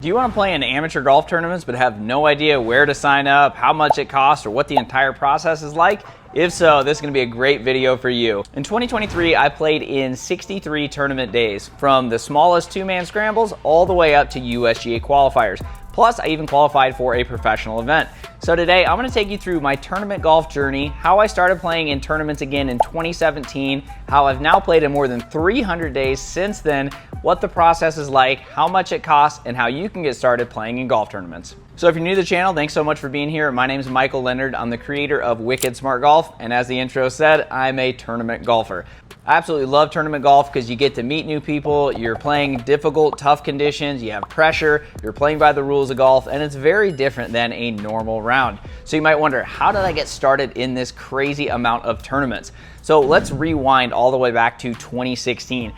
Do you want to play in amateur golf tournaments but have no idea where to sign up, how much it costs, or what the entire process is like? If so, this is going to be a great video for you. In 2023, I played in 63 tournament days, from the smallest two-man scrambles all the way up to USGA qualifiers. Plus, I even qualified for a professional event. So today, I'm going to take you through my tournament golf journey, how I started playing in tournaments again in 2017, how I've now played in more than 300 days since then, what the process is like, how much it costs, and how you can get started playing in golf tournaments. So if you're new to the channel, thanks so much for being here. My name is Michael Leonard. I'm the creator of Wicked Smart Golf, and as the intro said, I'm a tournament golfer. I absolutely love tournament golf because you get to meet new people, you're playing difficult, tough conditions, you have pressure, you're playing by the rules of golf, and it's very different than a normal round. So you might wonder, how did I get started in this crazy amount of tournaments? So let's rewind all the way back to 2016.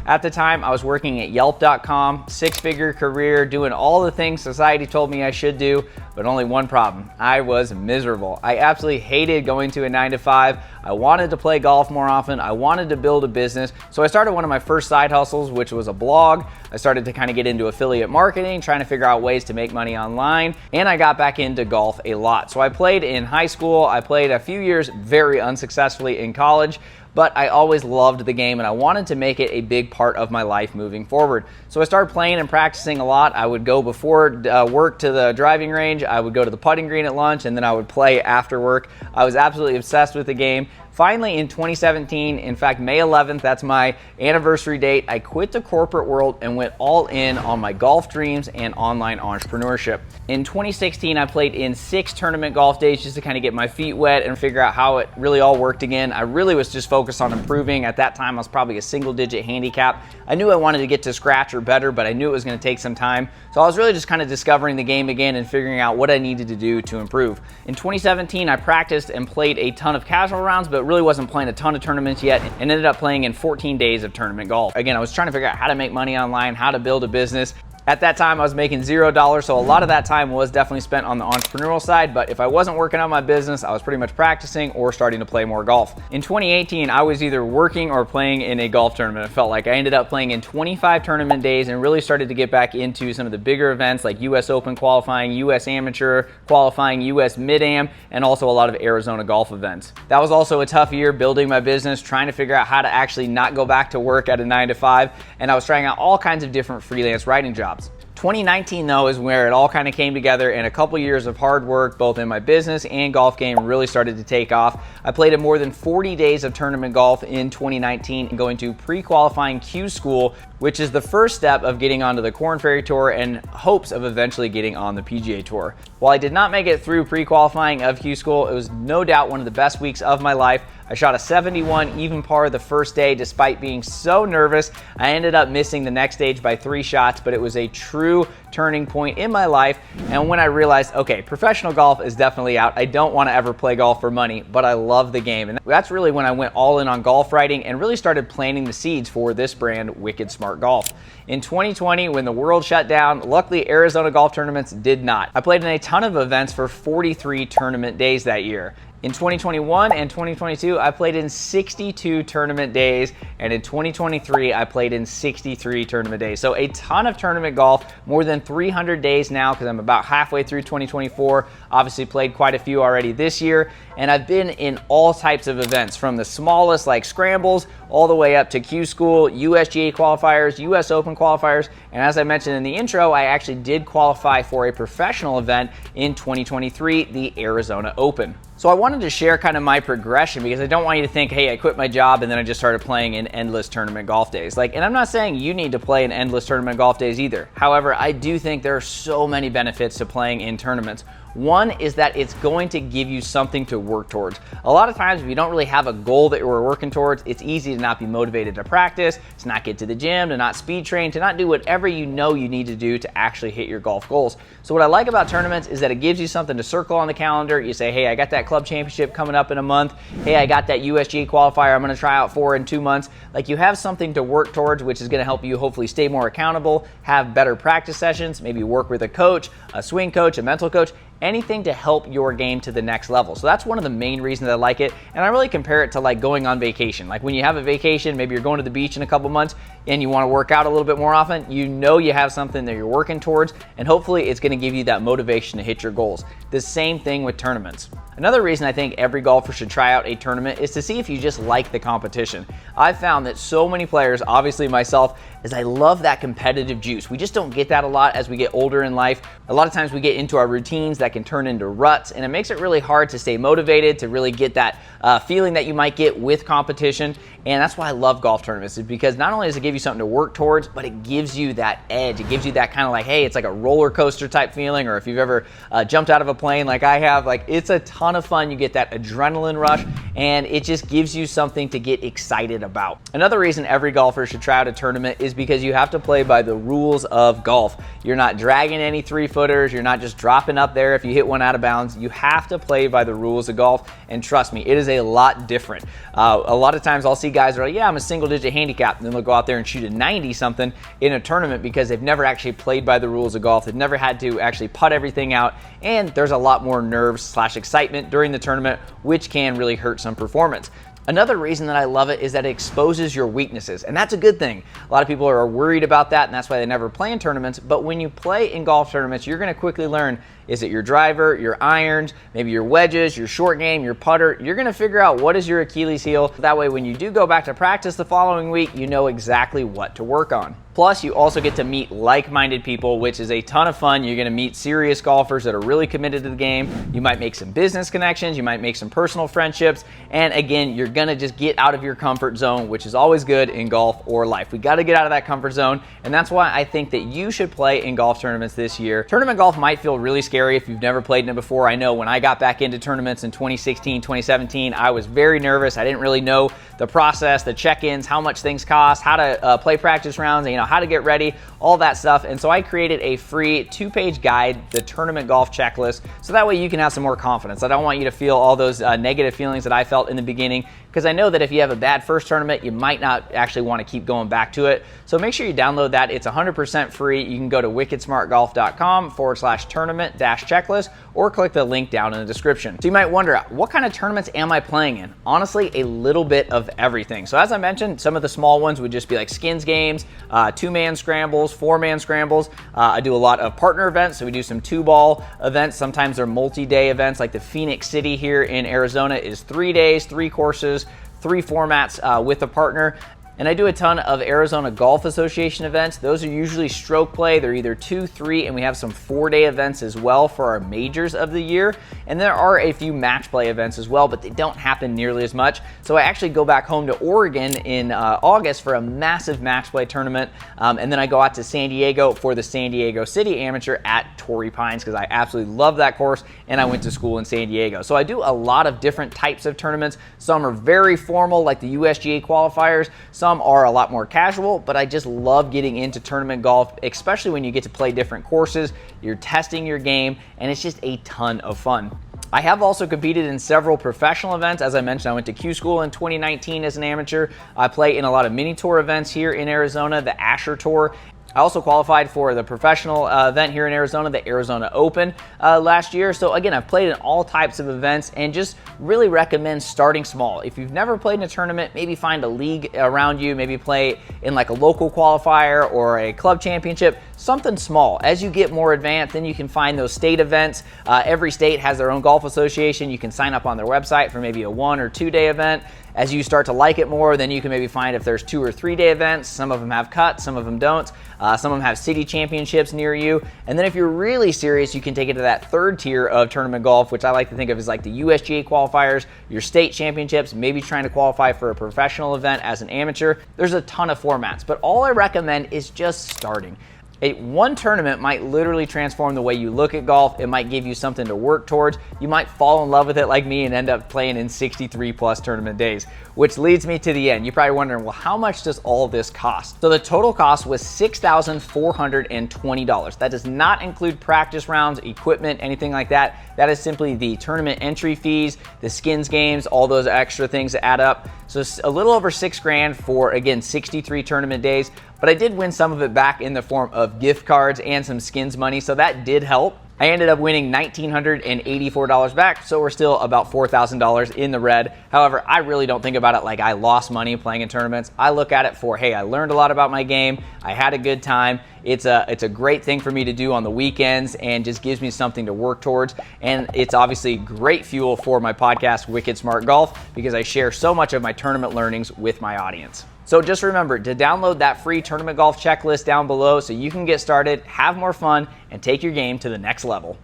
At the time, I was working at Yelp.com, six-figure career, doing all the things society told me I should do, but only one problem. I was miserable. I absolutely hated going to a 9-to-5. I wanted to play golf more often. I wanted to build a business. So I started one of my first side hustles, which was a blog. I started to kind of get into affiliate marketing, trying to figure out ways to make money online, and I got back into golf a lot. So I played in high school. I played a few years very unsuccessfully in college, but I always loved the game and I wanted to make it a big part of my life moving forward. So I started playing and practicing a lot. I would go before work to the driving range, I would go to the putting green at lunch, and then I would play after work. I was absolutely obsessed with the game. Finally, in 2017, in fact, May 11th, that's my anniversary date, I quit the corporate world and went all in on my golf dreams and online entrepreneurship. In 2016, I played in 6 tournament golf days just to kind of get my feet wet and figure out how it really all worked again. I really was just focused on improving. At that time, I was probably a single-digit handicap. I knew I wanted to get to scratch or better, but I knew it was going to take some time. So I was really just kind of discovering the game again and figuring out what I needed to do to improve. In 2017, I practiced and played a ton of casual rounds, but really wasn't playing a ton of tournaments yet, and ended up playing in 14 days of tournament golf. Again, I was trying to figure out how to make money online, how to build a business. At that time, I was making $0, so a lot of that time was definitely spent on the entrepreneurial side, but if I wasn't working on my business, I was pretty much practicing or starting to play more golf. In 2018, I was either working or playing in a golf tournament. It felt like I ended up playing in 25 tournament days and really started to get back into some of the bigger events like US Open qualifying, US Amateur qualifying, US Mid-Am, and also a lot of Arizona golf events. That was also a tough year building my business, trying to figure out how to actually not go back to work at a 9-to-5, and I was trying out all kinds of different freelance writing jobs. 2019 though is where it all kind of came together, and a couple years of hard work both in my business and golf game really started to take off. I played in more than 40 days of tournament golf in 2019 and going to pre-qualifying Q School, which is the first step of getting onto the Korn Ferry Tour and hopes of eventually getting on the PGA Tour. While I did not make it through pre-qualifying of Q School, it was no doubt one of the best weeks of my life. I shot a 71 even par the first day despite being so nervous. I ended up missing the next stage by 3 shots, but it was a true turning point in my life, and when I realized, okay, professional golf is definitely out. I don't want to ever play golf for money, but I love the game. And that's really when I went all in on golf writing and really started planting the seeds for this brand, Wicked Smart Golf. In 2020, when the world shut down, luckily Arizona golf tournaments did not. I played in a ton of events for 43 tournament days that year. In 2021 and 2022, I played in 62 tournament days, and in 2023, I played in 63 tournament days. So a ton of tournament golf, more than 300 days now because I'm about halfway through 2024. Obviously played quite a few already this year, and I've been in all types of events, from the smallest like scrambles all the way up to Q School, USGA qualifiers, US Open qualifiers, and as I mentioned in the intro, I actually did qualify for a professional event in 2023, the Arizona Open. So I wanted to share kind of my progression because I don't want you to think, hey, I quit my job and then I just started playing in endless tournament golf days. And I'm not saying you need to play in endless tournament golf days either. However, I do think there are so many benefits to playing in tournaments. One is that it's going to give you something to work towards. A lot of times if you don't really have a goal that you're working towards, it's easy to not be motivated to practice, to not get to the gym, to not speed train, to not do whatever you know you need to do to actually hit your golf goals. So what I like about tournaments is that it gives you something to circle on the calendar. You say, hey, I got that club championship coming up in a month. Hey, I got that USGA qualifier I'm gonna try out for in 2 months. Like, you have something to work towards, which is gonna help you hopefully stay more accountable, have better practice sessions, maybe work with a coach, a swing coach, a mental coach, anything to help your game to the next level. So that's one of the main reasons I like it, and I really compare it to like going on vacation. Like when you have a vacation, maybe you're going to the beach in a couple months and you want to work out a little bit more often, you know you have something that you're working towards, and hopefully it's going to give you that motivation to hit your goals. The same thing with tournaments. Another reason I think every golfer should try out a tournament is to see if you just like the competition. I've found that so many players, obviously myself, is I love that competitive juice. We just don't get that a lot as we get older in life. A lot of times we get into our routines that can turn into ruts, and it makes it really hard to stay motivated, to really get that feeling that you might get with competition. And that's why I love golf tournaments, is because not only does it give you something to work towards, but it gives you that edge. It gives you that kind of like, hey, it's like a roller coaster type feeling, or if you've ever jumped out of a plane like I have, like it's a ton of fun. You get that adrenaline rush, and it just gives you something to get excited about. Another reason every golfer should try out a tournament is because you have to play by the rules of golf. You're not dragging any 3-footers. You're not just dropping up there if you hit one out of bounds. You have to play by the rules of golf, and trust me, it is a lot different. A lot of times I'll see guys that are like, yeah, I'm a single-digit handicap, and then they'll go out there and shoot a 90-something in a tournament because they've never actually played by the rules of golf. They've never had to actually putt everything out, and there's a lot more nerves/excitement during the tournament, which can really hurt some performance. Another reason that I love it is that it exposes your weaknesses, and that's a good thing. A lot of people are worried about that, and that's why they never play in tournaments. But when you play in golf tournaments, you're going to quickly learn, is it your driver, your irons, maybe your wedges, your short game, your putter? You're going to figure out what is your Achilles heel. That way, when you do go back to practice the following week, you know exactly what to work on. Plus, you also get to meet like-minded people, which is a ton of fun. You're going to meet serious golfers that are really committed to the game. You might make some business connections. You might make some personal friendships. And again, you're going to just get out of your comfort zone, which is always good in golf or life. We got to get out of that comfort zone, and that's why I think that you should play in golf tournaments this year. Tournament golf might feel really scary if you've never played in it before. I know when I got back into tournaments in 2016, 2017, I was very nervous. I didn't really know the process, the check-ins, how much things cost, how to play practice rounds, and, how to get ready, all that stuff. And so I created a free 2-page guide, the Tournament Golf Checklist, so that way you can have some more confidence. I don't want you to feel all those negative feelings that I felt in the beginning, because I know that if you have a bad first tournament, you might not actually want to keep going back to it. So make sure you download that. It's 100% free. You can go to wickedsmartgolf.com/tournament-checklist, or click the link down in the description. So you might wonder, what kind of tournaments am I playing in? Honestly, a little bit of everything. So as I mentioned, some of the small ones would just be like skins games, 2-man scrambles, 4-man scrambles. I do a lot of partner events, so we do some 2-ball events. Sometimes they're multi-day events, like the Phoenix City here in Arizona is 3 days, 3 courses, 3 formats with a partner. And I do a ton of Arizona Golf Association events. Those are usually stroke play. They're either 2, 3, and we have some 4-day events as well for our majors of the year. And there are a few match play events as well, but they don't happen nearly as much. So I actually go back home to Oregon in August for a massive match play tournament. And then I go out to San Diego for the San Diego City Amateur at Torrey Pines, because I absolutely love that course, and I went to school in San Diego. So I do a lot of different types of tournaments. Some are very formal, like the USGA qualifiers. Some are a lot more casual, but I just love getting into tournament golf, especially when you get to play different courses, you're testing your game, and it's just a ton of fun. I have also competed in several professional events. As I mentioned, I went to Q School in 2019 as an amateur. I play in a lot of mini tour events here in Arizona, the Asher Tour. I also qualified for the professional event here in Arizona, the Arizona Open last year. So again, I've played in all types of events, and just really recommend starting small. If you've never played in a tournament, maybe find a league around you, maybe play in like a local qualifier or a club championship, something small. As you get more advanced, then you can find those state events. Every state has their own golf association. You can sign up on their website for maybe a 1 or 2 day event. As you start to like it more, then you can maybe find if there's 2 or 3 day events. Some of them have cuts, some of them don't. Some of them have city championships near you. And then if you're really serious, you can take it to that 3rd tier of tournament golf, which I like to think of as like the USGA qualifiers, your state championships, maybe trying to qualify for a professional event as an amateur. There's a ton of formats, but all I recommend is just starting. One tournament might literally transform the way you look at golf. It might give you something to work towards. You might fall in love with it like me and end up playing in 63 plus tournament days, which leads me to the end. You're probably wondering, well, how much does all this cost? So the total cost was $6,420. That does not include practice rounds, equipment, anything like that. That is simply the tournament entry fees, the skins games, all those extra things that add up. So a little over $6,000 for, again, 63 tournament days. But I did win some of it back in the form of gift cards and some skins money, so that did help. I ended up winning $1,984 back, so we're still about $4,000 in the red. However, I really don't think about it like I lost money playing in tournaments. I look at it for, hey, I learned a lot about my game. I had a good time. It's a great thing for me to do on the weekends and just gives me something to work towards. And it's obviously great fuel for my podcast, Wicked Smart Golf, because I share so much of my tournament learnings with my audience. So just remember to download that free tournament golf checklist down below so you can get started, have more fun, and take your game to the next level.